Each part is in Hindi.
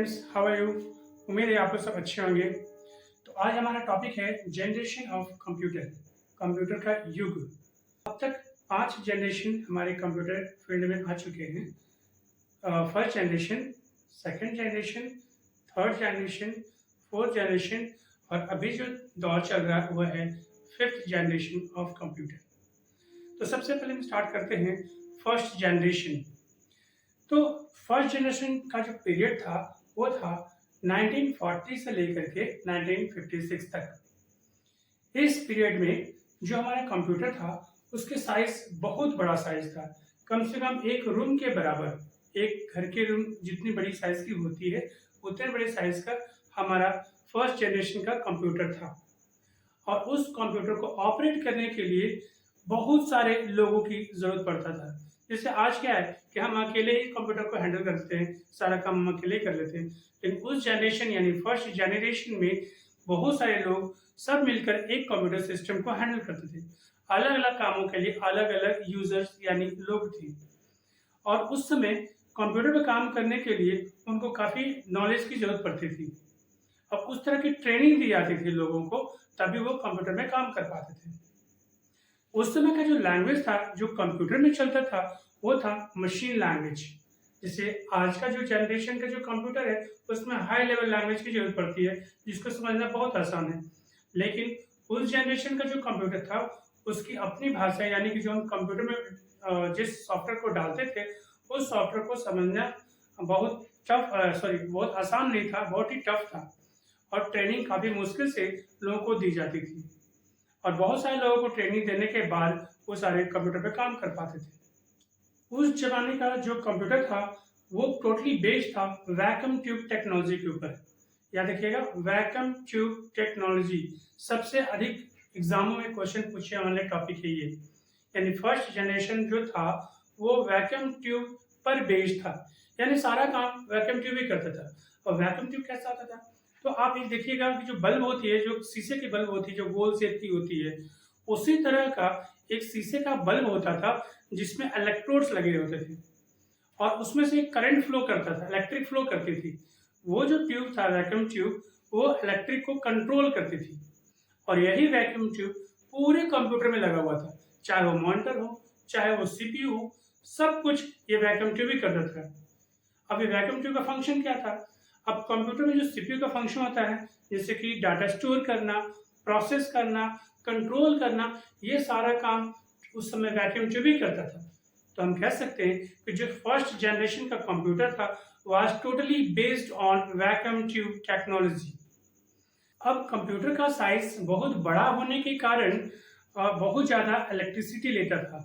Friends, how are you. उम्मीद है आप लोग सब अच्छे होंगे। तो आज हमारा टॉपिक है जनरेशन ऑफ कंप्यूटर, कंप्यूटर का युग। अब तक 5 जनरेशन हमारे कंप्यूटर फील्ड में आ चुके हैं। First generation, second generation, third generation, fourth generation और अभी जो दौर चल रहा है वह है फिफ्थ जनरेशन ऑफ कंप्यूटर। तो सबसे पहले हम स्टार्ट करते हैं फर्स्ट जनरेशन। तो फर्स्ट जनरेशन का जो पीरियड था वो था 1940 से लेकर के 1956 तक। इस पीरियड में जो हमारा कंप्यूटर था उसके साइज बहुत बड़ा साइज था, कम से कम एक रूम के बराबर, एक घर के रूम जितनी बड़ी साइज की होती है उतने बड़े साइज का हमारा फर्स्ट जनरेशन का कंप्यूटर था। और उस कंप्यूटर को ऑपरेट करने के लिए बहुत सारे लोगों की जरूरत पड़ता था। जैसे आज क्या है कि हम अकेले ही कंप्यूटर को हैंडल करते हैं, सारा काम हम अकेले ही कर लेते हैं। लेकिन उस जनरेशन यानी फर्स्ट जनरेशन में बहुत सारे लोग सब मिलकर एक कंप्यूटर सिस्टम को हैंडल करते थे। अलग अलग कामों के लिए अलग अलग यूजर्स यानी लोग थे। और उस समय कंप्यूटर पर काम करने के लिए उनको काफ़ी नॉलेज की जरूरत पड़ती थी। अब उस तरह की ट्रेनिंग दी जाती थी लोगों को, तभी वो कंप्यूटर में काम कर पाते थे। उस समय का जो लैंग्वेज था जो कंप्यूटर में चलता था वो था मशीन लैंग्वेज। जैसे आज का जो जनरेशन का जो कंप्यूटर है उसमें हाई लेवल लैंग्वेज की जरूरत पड़ती है जिसको समझना बहुत आसान है। लेकिन उस जनरेशन का जो कंप्यूटर था उसकी अपनी भाषा, यानी कि जो हम कंप्यूटर में जिस सॉफ्टवेयर को डालते थे उस सॉफ्टवेयर को समझना बहुत आसान नहीं था, बहुत ही टफ था। और ट्रेनिंग काफ़ी मुश्किल से लोगों को दी जाती थी। और बहुत सारे लोगों को ट्रेनिंग देने के बाद वो सारे कंप्यूटर पे काम कर पाते थे। उस जमाने का जो कंप्यूटर था वो टोटली बेस्ड था वैक्यूम ट्यूब टेक्नोलॉजी के ऊपर। याद रखिएगा, वैक्यूम ट्यूब टेक्नोलॉजी सबसे अधिक एग्जामों में क्वेश्चन पूछने वाले टॉपिक है ये। यानी फर्स्ट जनरेशन जो था वो वैक्यूम ट्यूब पर बेस्ड था, यानी सारा काम वैक्यूम ट्यूब ही करता था। और वैक्यूम ट्यूब कैसा आता था, तो आप ये देखिएगा कि जो बल्ब होती है, जो शीशे की बल्ब होती है, जो गोल शेप की होती है, उसी तरह का एक शीशे का बल्ब होता था जिसमें इलेक्ट्रोड्स लगे होते थे और उसमें से करंट फ्लो करता था, इलेक्ट्रिक फ्लो करती थी। वो जो ट्यूब था वैक्यूम ट्यूब, वो इलेक्ट्रिक को कंट्रोल करती थी। और यही वैक्यूम ट्यूब पूरे कंप्यूटर में लगा हुआ था, चाहे वो मॉनिटर हो, चाहे वो सीपीयू हो, सब कुछ ये वैक्यूम ट्यूब ही करता था। अब ये वैक्यूम ट्यूब का फंक्शन क्या था? अब कंप्यूटर में जो सीपीयू का फंक्शन होता है, जैसे कि डाटा स्टोर करना, प्रोसेस करना, कंट्रोल करना, ये सारा काम उस समय वैक्यूम ट्यूब ही करता था। तो हम कह सकते हैं कि जो फर्स्ट जनरेशन का कंप्यूटर था was totally based on vacuum tube technology. अब कंप्यूटर का साइज बहुत बड़ा होने के कारण बहुत ज़्यादा इलेक्ट्रिसिटी लेता था।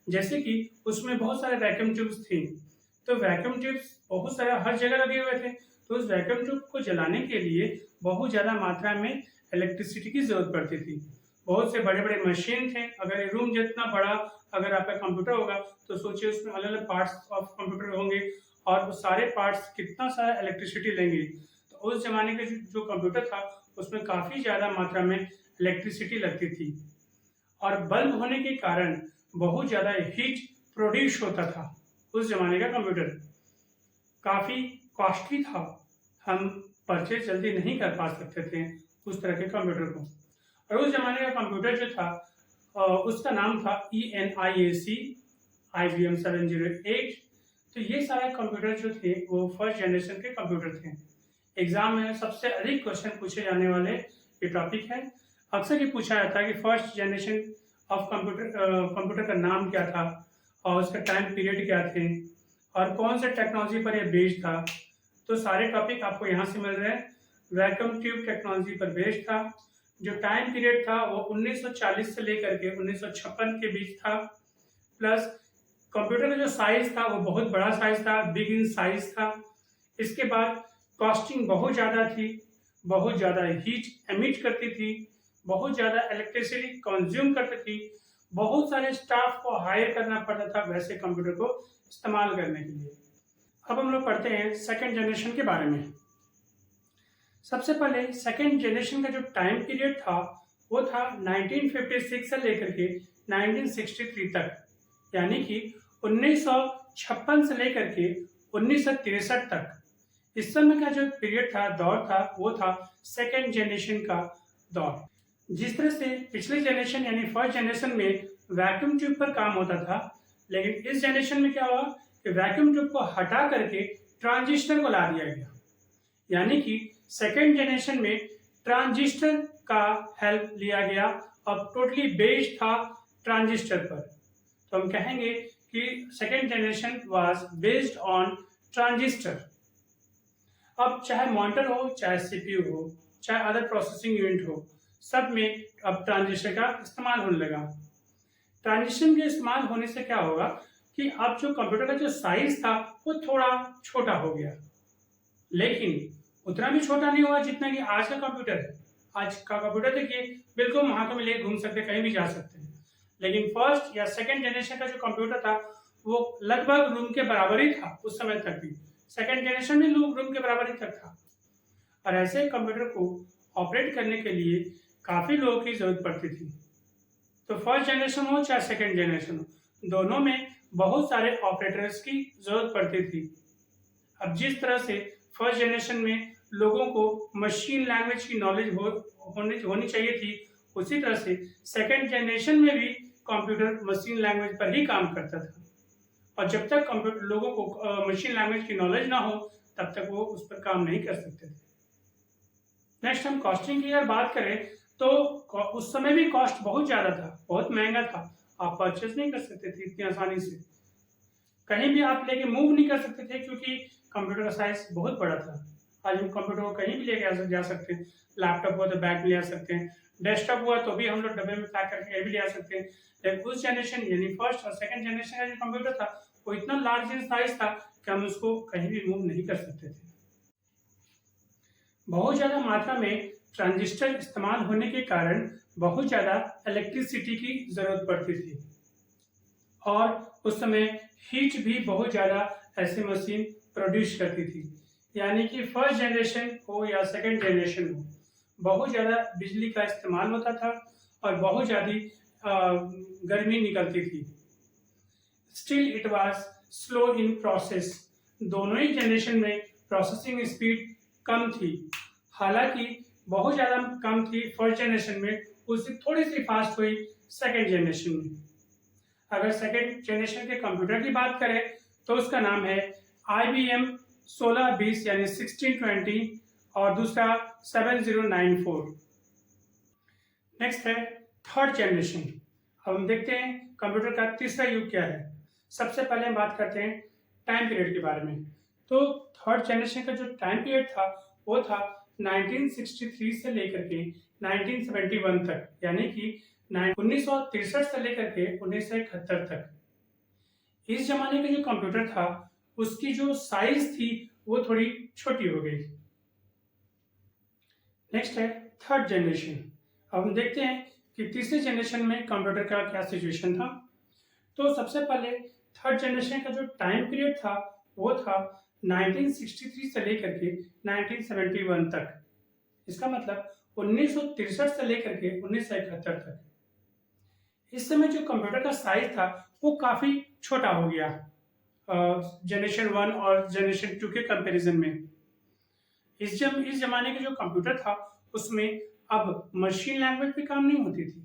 जैसे कि उसमें बहुत सारे वैक्यूम ट्यूब्स थे, तो वैक्यूम ट्यूब्स बहुत सारे हर जगह लगे हुए थे। तो उस वैक्यूम ट्यूब को जलाने के लिए बहुत ज़्यादा मात्रा में इलेक्ट्रिसिटी की ज़रूरत पड़ती थी। बहुत से बड़े बड़े मशीन थे। अगर ये रूम जितना बड़ा अगर आपका कंप्यूटर होगा तो सोचिए उसमें अलग अलग पार्ट्स ऑफ कंप्यूटर होंगे और वो सारे पार्ट्स कितना सारा इलेक्ट्रिसिटी लेंगे। तो उस ज़माने के जो कंप्यूटर था उसमें काफ़ी ज़्यादा मात्रा में इलेक्ट्रिसिटी लगती थी। और बल्ब होने के कारण बहुत ज़्यादा हीट प्रोड्यूस होता था। उस ज़माने का कंप्यूटर काफ़ी कॉस्टली था, हम परचेज जल्दी नहीं कर पा सकते थे उस तरह के कंप्यूटर को। और उस ज़माने का कंप्यूटर जो था उसका नाम था ENIAC IBM 708। तो ये सारे कंप्यूटर जो थे वो फर्स्ट जनरेशन के कंप्यूटर थे। एग्जाम में सबसे अधिक क्वेश्चन पूछे जाने वाले ये टॉपिक है। अक्सर ये पूछा जाता है कि फर्स्ट जनरेशन ऑफ कंप्यूटर का नाम क्या था और उसका टाइम पीरियड क्या थे और कौन से टेक्नोलॉजी पर यह बेस्ड था। तो सारे टॉपिक आपको यहाँ से मिल रहे हैं। वैक्यूम ट्यूब टेक्नोलॉजी पर बेस्ड था। जो टाइम पीरियड था वो 1940 से लेकर के 1956 के बीच था। प्लस कंप्यूटर का जो साइज था वो बहुत बड़ा साइज था, बिग इन साइज था। इसके बाद कॉस्टिंग बहुत ज़्यादा थी, बहुत ज़्यादा हीट एमिट करती थी, बहुत ज़्यादा इलेक्ट्रिसिटी कंज्यूम करती थी, बहुत सारे स्टाफ को हायर करना पड़ता था वैसे कंप्यूटर को इस्तेमाल करने के लिए। अब हम लोग पढ़ते हैं सेकेंड जनरेशन के बारे में। सबसे पहले सेकेंड जनरेशन का जो टाइम पीरियड था वो था 1956 से लेकर के 1963 तक, यानी कि 1956 से लेकर के 1963 तक। इस समय का जो पीरियड था, दौर था, वो था सेकेंड जनरेशन का दौर। जिस तरह से पिछले जनरेशन यानी फर्स्ट जनरेशन में वैक्यूम ट्यूब पर काम होता था, लेकिन इस जनरेशन में क्या हुआ कि वैक्यूम ट्यूब को हटा करके ट्रांजिस्टर को ला दिया गया। यानी कि सेकेंड जनरेशन में ट्रांजिस्टर का हेल्प लिया गया। अब टोटली बेस्ड था ट्रांजिस्टर पर, तो हम कहेंगे कि second generation was based on transistor. अब चाहे मॉनिटर हो, चाहे सीपीयू हो, चाहे अदर प्रोसेसिंग यूनिट हो, सब में अब ट्रांजिस्टर का इस्तेमाल होने लगा। ट्रांजिस्टर के इस्तेमाल होने से क्या होगा कि अब जो कंप्यूटर का जो साइज था वो थोड़ा छोटा हो गया, लेकिन उतना भी छोटा नहीं हुआ जितना कि आज का कंप्यूटर है। आज का कंप्यूटर देखिए बिल्कुल हाथों में लेके घूम सकते, कहीं भी जा सकते हैं। लेकिन फर्स्ट या सेकेंड जनरेशन का जो कंप्यूटर था वो लगभग रूम के बराबर ही था उस समय तक भी। सेकेंड जनरेशन में रूम के बराबर ही तक था। और ऐसे कंप्यूटर को ऑपरेट करने के लिए काफ़ी लोगों की ज़रूरत पड़ती थी। तो फर्स्ट जनरेशन हो चाहे सेकेंड जनरेशन हो, दोनों में बहुत सारे ऑपरेटर्स की ज़रूरत पड़ती थी। अब जिस तरह से फर्स्ट जनरेशन में लोगों को मशीन लैंग्वेज की नॉलेज होनी चाहिए थी, उसी तरह से सेकेंड जनरेशन में भी कंप्यूटर मशीन लैंग्वेज पर ही काम करता था। और जब तक कंप्यूटर लोगों को मशीन लैंग्वेज की नॉलेज ना हो, तब तक वो उस पर काम नहीं कर सकते थे। नेक्स्ट हम कॉस्टिंग की अगर बात करें तो उस समय भी कॉस्ट बहुत ज़्यादा था, बहुत महंगा था। आप परचेज नहीं कर सकते थे इतनी आसानी से, कहीं भी आप लेके मूव नहीं कर सकते थे, क्योंकि कंप्यूटर का साइज बहुत बड़ा था। आज हम कंप्यूटर को कहीं भी लेके जा सकते हैं। लैपटॉप हुआ तो बैग में ले आ सकते हैं, डेस्कटॉप हुआ तो भी हम लोग डब्बे में पैक करके कहीं भी ले आ सकते हैं। लेकिन उस जनरेशन यानी फर्स्ट और सेकंड जनरेशन का जो कंप्यूटर था वो इतना लार्ज साइज था कि हम उसको कहीं भी मूव नहीं कर सकते थे। बहुत ज़्यादा मात्रा में ट्रांजिस्टर इस्तेमाल होने के कारण बहुत ज़्यादा इलेक्ट्रिसिटी की ज़रूरत पड़ती थी, और उस समय हीट भी बहुत ज़्यादा ऐसी मशीन प्रोड्यूस करती थी। यानी कि फर्स्ट जनरेशन हो या सेकंड जनरेशन हो, बहुत ज़्यादा बिजली का इस्तेमाल होता था और बहुत ज़्यादा गर्मी निकलती थी। Still it was slow in process. दोनों ही जनरेशन में प्रोसेसिंग स्पीड कम थी, हालांकि बहुत ज़्यादा कम थी फर्स्ट जनरेशन में, उससे थोड़ी सी फास्ट हुई सेकेंड जनरेशन में। अगर सेकेंड जनरेशन के कंप्यूटर की बात करें तो उसका नाम है IBM 1620 यानी 1620 और दूसरा 7094। नेक्स्ट है थर्ड जनरेशन। अब हम देखते हैं कंप्यूटर का तीसरा युग क्या है। सबसे पहले हम बात करते हैं टाइम पीरियड के बारे में। तो थर्ड जनरेशन का जो टाइम पीरियड था वो था 1963 से लेकर के 1971 तक, यानी कि 1963 से लेकर के 1971 तक। इस जमाने का जो कंप्यूटर था उसकी जो साइज थी वो थोड़ी छोटी हो गई। नेक्स्ट है थर्ड जनरेशन। अब हम देखते हैं कि तीसरे जनरेशन में कंप्यूटर का क्या सिचुएशन था। तो सबसे पहले थर्ड जनरेशन का जो टाइम पीरियड था वो था 1963 से लेकर के 1971 तक। इसका मतलब 1963 से लेकर के 1971 तक। इस समय जो कंप्यूटर का साइज था वो काफ़ी छोटा हो गया जनरेशन 1 और जनरेशन 2 के कंपैरिजन में। इस जमाने के जो कंप्यूटर था उसमें अब मशीन लैंग्वेज पे काम नहीं होती थी।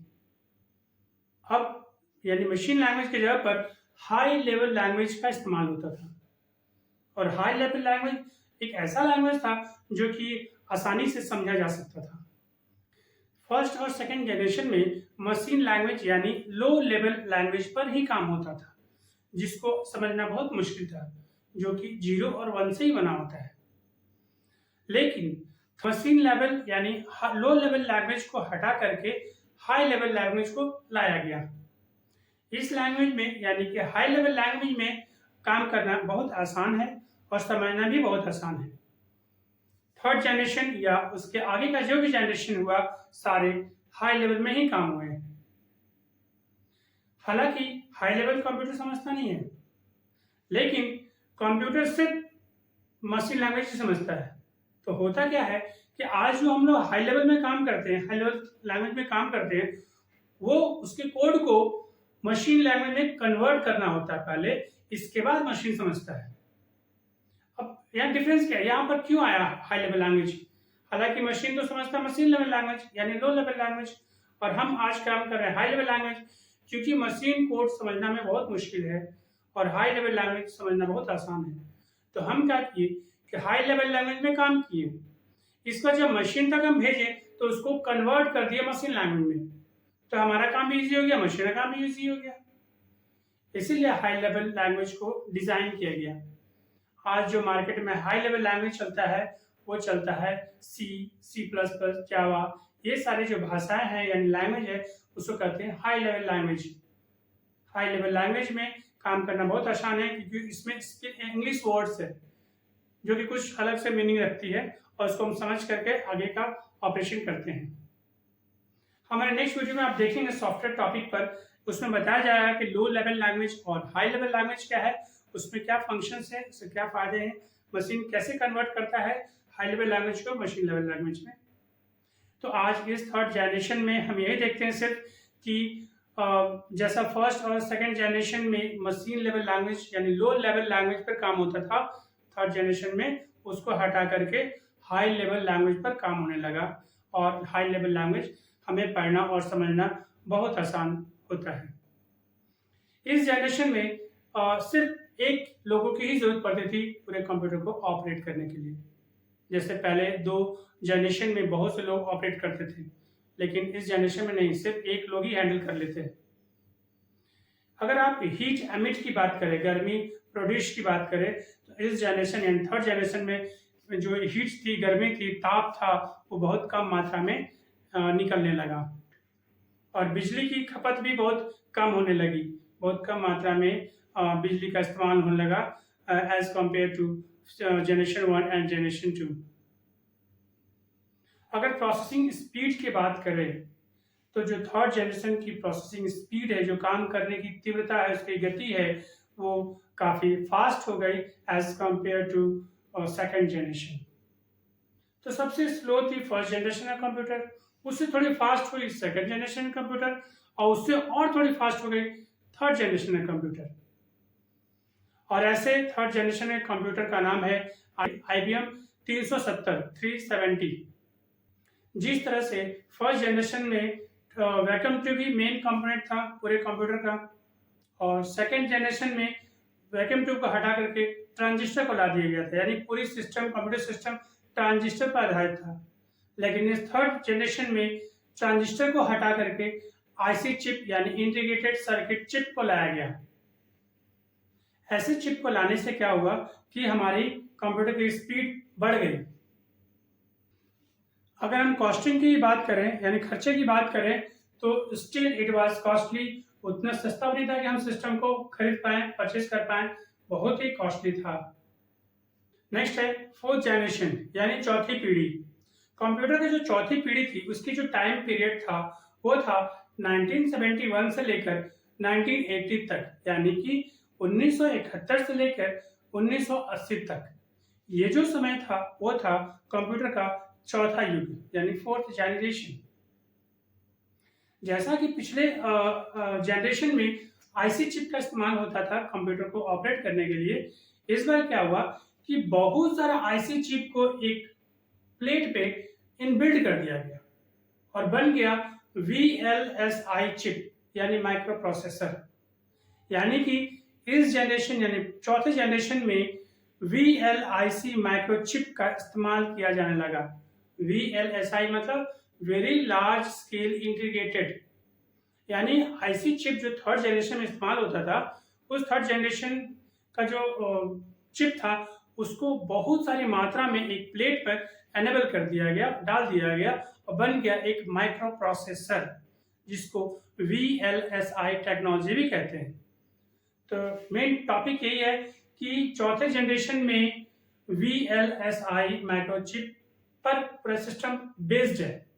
अब यानी मशीन लैंग्वेज की जगह पर हाई लेवल लैंग्वेज का इस्तेमाल होता था। और हाई लेवल लैंग्वेज एक ऐसा लैंग्वेज था जो कि आसानी से समझा जा सकता था। फर्स्ट और सेकंड जनरेशन में मशीन लैंग्वेज यानी लो लेवल लैंग्वेज पर ही काम होता था, जिसको समझना बहुत मुश्किल था, जो कि 0 और 1 से ही बना होता है। लेकिन मशीन लेवल यानी लो लेवल लैंग्वेज को हटा करके हाई लेवल लैंग्वेज को लाया गया। इस लैंग्वेज में यानी कि हाई लेवल लैंग्वेज में काम करना बहुत आसान है और समझना भी बहुत आसान है। थर्ड जनरेशन या उसके आगे का जो भी जनरेशन हुआ सारे हाई लेवल में ही काम हुए हैं। हालांकि हाई लेवल कंप्यूटर समझता नहीं है, लेकिन कंप्यूटर सिर्फ मशीन लैंग्वेज ही समझता है। तो होता क्या है कि आज जो हम लोग हाई लेवल में काम करते हैं, हाई लेवल लैंग्वेज में काम करते हैं, वो उसके कोड को मशीन लैंग्वेज में कन्वर्ट करना होता है पहले, इसके बाद मशीन समझता है। अब यहाँ डिफरेंस क्या है, यहाँ पर क्यों आया हाई लेवल लैंग्वेज? हालांकि मशीन तो समझता है मशीन लेवल लैंग्वेज यानी लो लेवल लैंग्वेज, और हम आज काम कर रहे हैं हाई लेवल लैंग्वेज, क्योंकि मशीन कोड समझना में बहुत मुश्किल है और हाई लेवल लैंग्वेज समझना बहुत आसान है। तो हम क्या किए कि हाई लेवल लैंग्वेज में काम किए, इसका जब मशीन तक हम भेजे तो उसको कन्वर्ट कर दिया मशीन लैंग्वेज में, तो हमारा काम भी ईजी हो गया, मशीन का काम भी ईजी हो गया। इसीलिए हाई लेवल लैंग्वेज को डिजाइन किया गया। आज जो मार्केट में हाई लेवल लैंग्वेज चलता है वो चलता है सी, सी प्लस प्लस, जावा, ये सारे जो भाषाएं हैं यानी लैंग्वेज है उसको कहते हैं high level language. High level language में काम करना बहुत आसान है क्योंकि इसमें इंग्लिश वर्ड्स है जो कि कुछ अलग से मीनिंग रखती है और उसको हम समझ करके आगे का ऑपरेशन करते हैं। हमारे नेक्स्ट वीडियो में आप देखेंगे सॉफ्टवेयर टॉपिक पर, उसमें बताया जाएगा कि लो लेवल लैंग्वेज और हाई लेवल लैंग्वेज क्या है, उसमें क्या फंक्शंस है, उससे क्या फायदे हैं, मशीन कैसे कन्वर्ट करता है हाई लेवल लैंग्वेज को मशीन लेवल लैंग्वेज में। तो आज इस थर्ड जनरेशन में हम यही देखते हैं सिर्फ कि जैसा फर्स्ट और सेकंड जनरेशन में मशीन लेवल लैंग्वेज यानी लो लेवल लैंग्वेज पर काम होता था, थर्ड जनरेशन में उसको हटा करके हाई लेवल लैंग्वेज पर काम होने लगा और हाई लेवल लैंग्वेज हमें पढ़ना और समझना बहुत आसान होता है। इस जनरेशन में सिर्फ एक लोगों की ही जरूरत पड़ती थी पूरे कंप्यूटर को ऑपरेट करने के लिए। जैसे पहले दो जनरेशन में बहुत से लोग ऑपरेट करते थे, लेकिन इस जनरेशन में नहीं, सिर्फ एक लोग ही हैंडल कर लेते हैं। अगर आप हीट एमिट की बात करें, गर्मी प्रोड्यूस की बात करें, तो इस जनरेशन यानी थर्ड जनरेशन में जो हीट थी, गर्मी थी, ताप था, वो बहुत कम मात्रा में निकलने लगा और बिजली की खपत भी बहुत कम होने लगी, बहुत कम मात्रा में बिजली का इस्तेमाल होने लगा as compare to generation 1 and generation 2। अगर प्रोसेसिंग स्पीड की बात करें तो जो थर्ड जनरेशन की प्रोसेसिंग स्पीड है, जो काम करने की तीव्रता है, उसकी गति है, वो काफ़ी फास्ट हो गई as compare to second generation. तो सबसे स्लो थी फर्स्ट जनरेशन का कंप्यूटर, उससे थोड़ी फास्ट हुई सेकेंड जनरेशन कंप्यूटर और उससे और थोड़ी फास्ट हो गई थर्ड जनरेशन का कंप्यूटर। और ऐसे थर्ड जनरेशन के कंप्यूटर का नाम है IBM 370। जिस तरह से फर्स्ट जनरेशन में वैक्यूम ट्यूब ही मेन कंपोनेंट था पूरे कंप्यूटर का और सेकेंड जनरेशन में वैक्यूम ट्यूब को हटा करके ट्रांजिस्टर को ला दिया गया था, यानी पूरी सिस्टम कंप्यूटर सिस्टम ट्रांजिस्टर पर आधारित था। लेकिन इस थर्ड जनरेशन में ट्रांजिस्टर को हटा करके IC चिप यानी इंटीग्रेटेड सर्किट चिप को लाया गया। ऐसे चिप को लाने से क्या हुआ कि हमारी कंप्यूटर की स्पीड बढ़ गई। अगर हम कॉस्टिंग की बात करें यानी खर्चे की बात करें तो स्टिल इट वाज कॉस्टली, उतना सस्ता नहीं था कि हम सिस्टम को खरीद पाए, परचेज कर पाए, बहुत ही कॉस्टली था। नेक्स्ट है फोर्थ जनरेशन यानी चौथी पीढ़ी। कंप्यूटर की जो चौथी पीढ़ी थी उसकी जो टाइम पीरियड था वो था 1971 से लेकर 1980 तक, यानी कि 1971 से लेकर 1980 तक। ये जो समय था वो था कंप्यूटर का चौथा युग यानी फोर्थ जनरेशन। जैसा कि पिछले जनरेशन में IC चिप का इस्तेमाल होता था कंप्यूटर को ऑपरेट करने के लिए, इस बार क्या हुआ कि बहुत सारा IC चिप को एक प्लेट पे इनबिल्ट कर दिया गया और बन गया VLSI चिप यानी माइक्रो प्रोसेसर। यानी कि इस जनरेशन यानी चौथे जनरेशन में VLIC माइक्रो चिप का इस्तेमाल किया जाने लगा। VLSI मतलब वेरी लार्ज स्केल इंटीग्रेटेड, यानी IC चिप जो थर्ड जनरेशन में इस्तेमाल होता था, उस थर्ड जनरेशन का जो चिप था उसको बहुत सारी मात्रा में एक प्लेट पर एनेबल कर दिया गया, डाल दिया गया और बन गया एक माइक्रो प्रोसेसर जिसको VLSI टेक्नोलॉजी भी कहते हैं। तो मेन टॉपिक यही है कि चौथे जनरेशन में VLSI माइक्रो चिप पर पूरा सिस्टम बेस्ड है।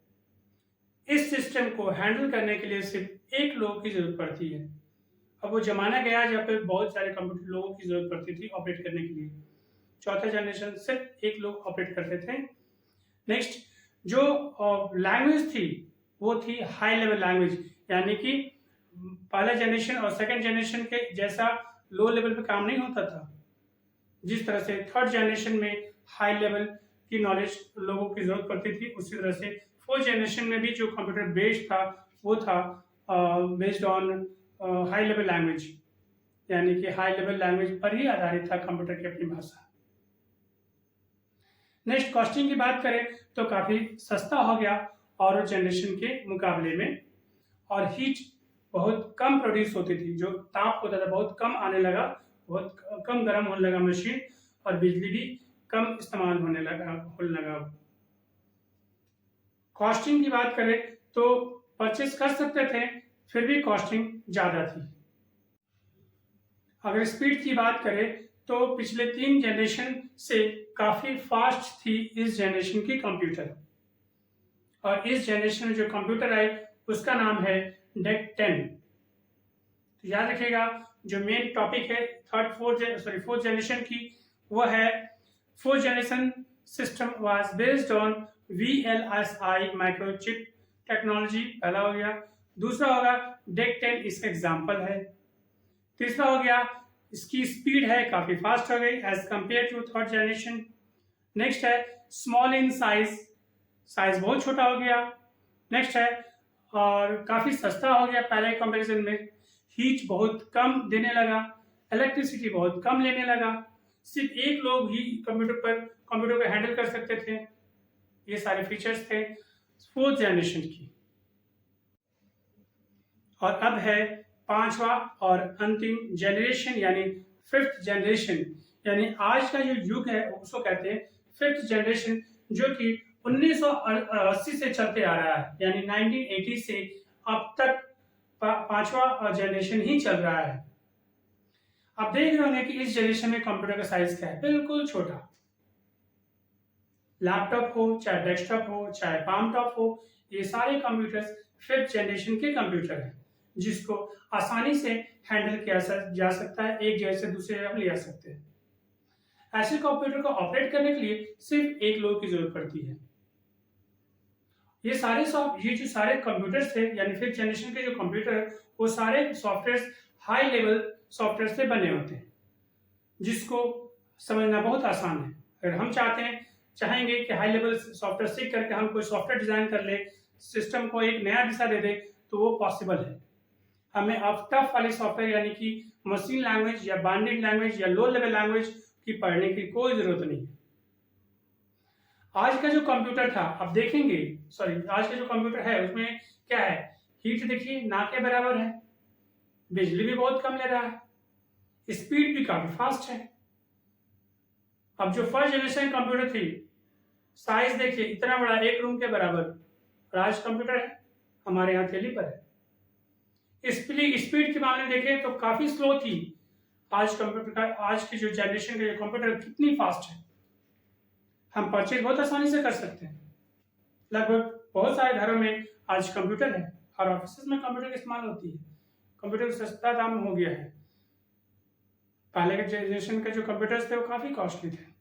इस सिस्टम को हैंडल करने के लिए सिर्फ एक लोग की जरूरत पड़ती है। अब वो जमाना गया जब पे बहुत सारे कंप्यूटर लोगों की जरूरत पड़ती थी ऑपरेट करने के लिए। चौथा जनरेशन सिर्फ एक लोग ऑपरेट करते थे। नेक्स्ट जो लैंग्वेज थी वो थी हाई लेवल लैंग्वेज, यानी कि पहला जनरेशन और सेकंड जनरेशन के जैसा लो लेवल पे काम नहीं होता था। जिस तरह से थर्ड जनरेशन में हाई लेवल की नॉलेज लोगों की ज़रूरत पड़ती थी, उसी तरह से फोर्थ जनरेशन में भी जो कंप्यूटर बेस्ड था वो था based on high level language, यानी कि हाई लेवल लैंग्वेज पर ही आधारित था कंप्यूटर की अपनी भाषा। नेक्स्ट कॉस्टिंग की बात करें तो काफ़ी सस्ता हो गया और जनरेशन के मुकाबले में, और हीट बहुत कम प्रोड्यूस होती थी, जो ताप होता था बहुत कम आने लगा, बहुत कम गर्म होने लगा मशीन, और बिजली भी कम इस्तेमाल होने लगा। कॉस्टिंग की बात करें तो परचेस कर सकते थे, फिर भी कॉस्टिंग ज़्यादा थी। अगर स्पीड की बात करें तो पिछले 3 जनरेशन से काफ़ी फास्ट थी इस जनरेशन की कंप्यूटर, और इस जनरेशन में जो कंप्यूटर आए उसका नाम है डेक 10। तो याद रखिएगा, जो मेन टॉपिक है फोर्थ जनरेशन की, वो है fourth generation system was based on VLSI microchip technology, पहला हो गया। दूसरा होगा डेक 10 इसका एग्जाम्पल है। तीसरा हो गया इसकी स्पीड है काफ़ी फास्ट हो गई as compare to third generation. Next है स्मॉल इन साइज, साइज बहुत छोटा हो गया। नेक्स्ट है और काफ़ी सस्ता हो गया पहले कंपैरिजन में। हीट बहुत कम देने लगा, इलेक्ट्रिसिटी बहुत कम लेने लगा, सिर्फ एक लोग ही कंप्यूटर को हैंडल कर सकते थे। ये सारे फीचर्स थे फोर्थ जनरेशन की। और अब है पांचवा और अंतिम जनरेशन यानी फिफ्थ जनरेशन, यानी आज का जो युग है उसको कहते हैं फिफ्थ जनरेशन, जो कि 1980 से चलते आ रहा है, यानी 1980 से अब तक पांचवा जनरेशन ही चल रहा है। आप देख रहे होंगे कि इस जनरेशन में कंप्यूटर का साइज क्या है, बिल्कुल छोटा। लैपटॉप हो चाहे डेस्कटॉप हो चाहे पाम टॉप हो, ये सारे कंप्यूटर्स फिफ्थ जनरेशन के कंप्यूटर हैं, जिसको आसानी से हैंडल किया जा सकता है, एक जगह से दूसरे जगह ले जा सकते हैं। ऐसे कंप्यूटर को ऑपरेट करने के लिए सिर्फ एक लोग की जरूरत पड़ती है। ये जो सारे कंप्यूटर्स थे, यानी फिफ्थ जनरेशन के जो कंप्यूटर है, वो सारे सॉफ्टवेयर हाई लेवल सॉफ्टवेयर से बने होते हैं, जिसको समझना बहुत आसान है। अगर हम चाहेंगे कि हाई लेवल सॉफ्टवेयर सीख करके हम कोई सॉफ्टवेयर डिजाइन कर ले, सिस्टम को एक नया दिशा दे दे, तो वो पॉसिबल है। हमें अब टफ वाली सॉफ्टवेयर यानी कि मशीन लैंग्वेज या बाइंडेड लैंग्वेज या लो लेवल लैंग्वेज की पढ़ने की कोई जरूरत नहीं है। आज का जो कंप्यूटर था, अब देखेंगे आज का जो कंप्यूटर है उसमें क्या है, हीट देखिए ना के बराबर है, बिजली भी बहुत कम ले रहा है, स्पीड भी काफी फास्ट है। अब जो फर्स्ट जनरेशन कंप्यूटर थी, साइज देखिए इतना बड़ा, एक रूम के बराबर, और आज कंप्यूटर है हमारे यहाँ थैली पर है। स्पीड के मामले में देखें तो काफी स्लो थी। आज की जो जनरेशन के कंप्यूटर कितनी फास्ट है, हम परचेज बहुत आसानी से कर सकते हैं। लगभग बहुत सारे घरों में आज कंप्यूटर है, हर ऑफिस में कंप्यूटर का इस्तेमाल होती है। कंप्यूटर सस्ता दाम हो गया है, पहले के जनरेशन के जो कंप्यूटर्स थे वो काफी कॉस्टली थे।